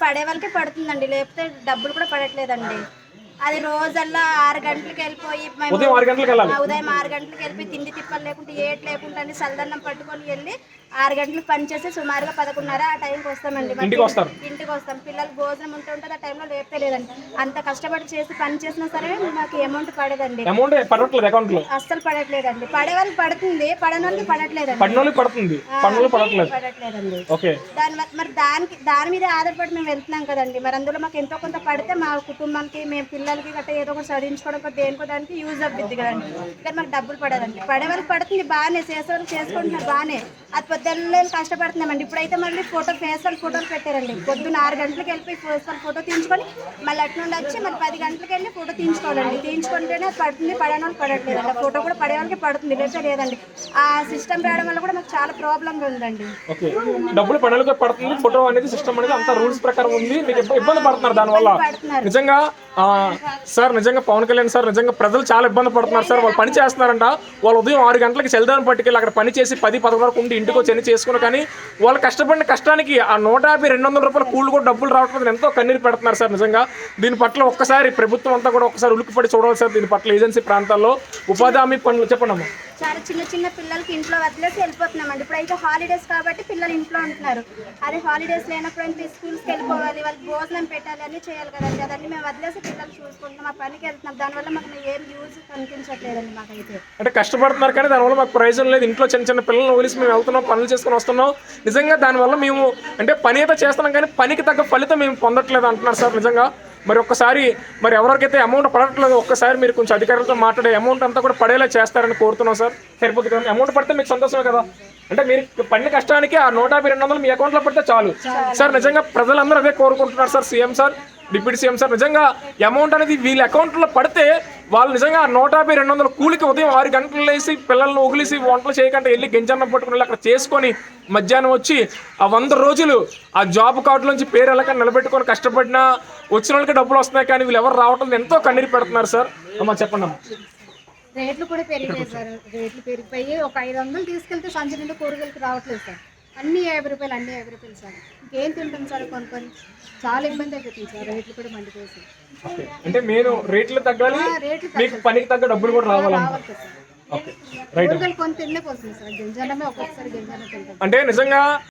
పడే వాళ్ళకే పడుతుందండి, లేకపోతే డబ్బులు కూడా పడట్లేదండి. అది రోజల్లా 6 గంటలకు వెళ్ళిపోయి ఉదయం 6 గంటలకు వెళ్ళాలి. ఉదయం 6 గంటలకు వెళ్ళిపోయి తిండి తిప్పలు లేకుంటే ఏట్ లేకుండా అని చల్లదన్నం పట్టుకొని వెళ్ళి 6 గంటలకు పని చేసి సుమారుగా 11:30 ఆ టైంకి వస్తామండి. ఇంటికి వస్తారు. ఇంటికి వస్తాం. పిల్లలు భోజనం ఉంటుంది, ఆ టైంలో లేపే లేదండి. అంత కష్టపడి చేసి పని చేసినా సరే మాకు అమౌంట్ పడదండి. అమౌంట్ పడట్లేదు అకౌంట్ లో, అస్సలు పడట్లేదండి. పడే వాళ్ళకి పడుతుంది, పడని వాళ్ళకి పడట్లేదండి. పడినోళ్ళకి పడుతుంది, పడినోళ్ళకి పడట్లేదు. పడట్లేదండి. ఓకే. మరి దాని మీద ఆధారపడి మేము వెళ్తున్నాం కదండి. మరి అందులో మాకు ఎంతో కొంత పడితే మా కుటుంబానికి, మేము పిల్లలకి గట్రా ఏదో ఒకటి చదివించుకోవడం దేనికో దానికి యూజ్ అవుతుంది కదండి. కానీ మాకు డబ్బులు పడదండి. పడే వాళ్ళకి పడుతుంది బాగానే, చేసేవాళ్ళు చేసుకుంటున్నారు బాగానే. అది పొద్దున్న కష్టపడుతున్నామండి. ఇప్పుడైతే మళ్ళీ ఫేస్ వాళ్ళ ఫోటోలు పెట్టారండి. పొద్దున్న 6 గంటలకు వెళ్ళిపోయి ఫేస్ వాళ్ళ ఫోటో తీయించుకొని మళ్ళీ అటు నుండి వచ్చి మళ్ళీ 10 గంటలకు వెళ్ళి ఫోటో తీయించుకోవాలండి. తీయించుకుంటేనే అది పడుతుంది, పడని వాళ్ళు పడట్లేదండి. ఆ ఫోటో కూడా పడే వాళ్ళకి పడుతుంది, లేకపోతే లేదండి. ఆ సిస్టమ్ రావడం వల్ల కూడా మాకు చాలా ప్రాబ్లంగా ఉందండి. ఓకే. డబ్బులు పనులతో పడుతుంది, ఫోటో అనేది సిస్టమ్ అనేది అంతా రూల్స్ ప్రకారం ఉంది. మీకు ఇబ్బంది పడుతున్నారు దానివల్ల. నిజంగా సార్, నిజంగా పవన్ కళ్యాణ్ సార్, నిజంగా ప్రజలు చాలా ఇబ్బంది పడుతున్నారు సార్. వాళ్ళు పని చేస్తున్నారంట. వాళ్ళు ఉదయం 6 గంటలకి సెల్దాన్ పట్టుకెళ్ళి అక్కడ పని చేసి 10-11 వరకు ఉండి ఇంటికి వచ్చి చేసుకున్నారు. కానీ వాళ్ళు కష్టపడిన కష్టానికి ఆ 150-200 రూపాయల కూళ్ళు కూడా డబ్బులు రావట్లేదు, ఎంతో కన్నీరు పెడుతున్నారు సార్. నిజంగా దీని పట్ల ఒక్కసారి ప్రభుత్వం అంతా కూడా ఒకసారి ఉలిక్కిపడి చూడాలి సార్. దీని పట్ల ఏజెన్సీ ప్రాంతాల్లో ఉపాధి హామీ పనులు చెప్పండి అమ్మా. చాలా చిన్న చిన్న పిల్లలకి ఇంట్లో వదిలేసి వెళ్ళిపోతున్నామండి. ఇప్పుడైతే హాలిడేస్ కాబట్టి పిల్లలు ఇంట్లో ఉంటున్నారు. అదే హాలిడేస్ లేనప్పుడు అంటే స్కూల్స్కి వెళ్ళిపోవాలి, వాళ్ళకి భోజనం పెట్టాలి, అన్నీ చేయాలి కదండి. అదన్నీ మేము వదిలేసి పిల్లలు చూసుకుంటున్నాం, ఆ పనికి వెళ్తున్నాం. దానివల్ల మాకు ఏం యూజ్ కనిపించట్లేదండి మాకైతే. అంటే కష్టపడుతున్నారు కానీ దానివల్ల మాకు ప్రయోజనం లేదు. ఇంట్లో చిన్న చిన్న పిల్లలను వదిలేసి మేము వెళ్తున్నాం, పనులు చేసుకుని వస్తున్నాం. నిజంగా దానివల్ల మేము అంటే పని అయితే చేస్తున్నాం కానీ పనికి తగ్గ ఫలితం మేము పొందట్లేదు అంటున్నారు సార్. నిజంగా మరి ఒక్కసారి మరి ఎవరికైతే అమౌంట్ పడట్లేదు ఒక్కసారి మీరు కొంచెం అధికారులతో మాట్లాడే అమౌంట్ అంతా కూడా పడేలా చేస్తారని కోరుతున్నాం సార్. సరిపోతుంది కదా, అమౌంట్ పడితే మీకు సంతోషమే కదా. అంటే మీరు పడిన కష్టానికి ఆ 150-200 మీ అకౌంట్లో పడితే చాలు సార్. నిజంగా ప్రజలందరూ అదే కోరుకుంటున్నారు sir. CM sir, deputy CM sir, నిజంగా అమౌంట్ అనేది వీళ్ళ అకౌంట్లో పడితే వాళ్ళు నిజంగా 150-200 కూలికి ఉదయం 6 గంటలు వేసి పిల్లల్ని వదిలేసి వంటలు చేయకుండా వెళ్ళి గంజన్నం పట్టుకుని అక్కడ చేసుకొని మధ్యాహ్నం వచ్చి ఆ 100 రోజులు ఆ జాబ్ కార్డు నుంచి పేరు ఎలా నిలబెట్టుకొని కష్టపడినా వచ్చిన వాళ్ళకి డబ్బులు వస్తున్నాయి కానీ వీళ్ళు ఎవరు రావటం ఎంతో కన్నీరు పెడుతున్నారు సార్. అమ్మా చెప్పండి అమ్మా. రేట్లు కూడా పెరిగాయి సార్. రేట్లు పెరిగిపోయి ఒక 500 తీసుకెళ్తే సంచి నిండా కూరగాయలకు రావట్లేదు సార్. అన్నీ 50 రూపాయలు, అన్నీ 50 రూపాయలు సార్. ఇంకేం తింటాం సార్, కొనుక్కొని చాలా ఇబ్బంది అయిపోతుంది సార్. రేట్లు కూడా మండిపోయి. అంటే మీరు రేట్లు తగ్గాలి, మీకు పనికి తగ్గ డబ్బులు కూడా రావాలి కూరగాయలు కొని తినలేకపోతుంది సార్. గింజనమే ఒక్కొక్కసారి గింజన తింటాం. అంటే నిజంగా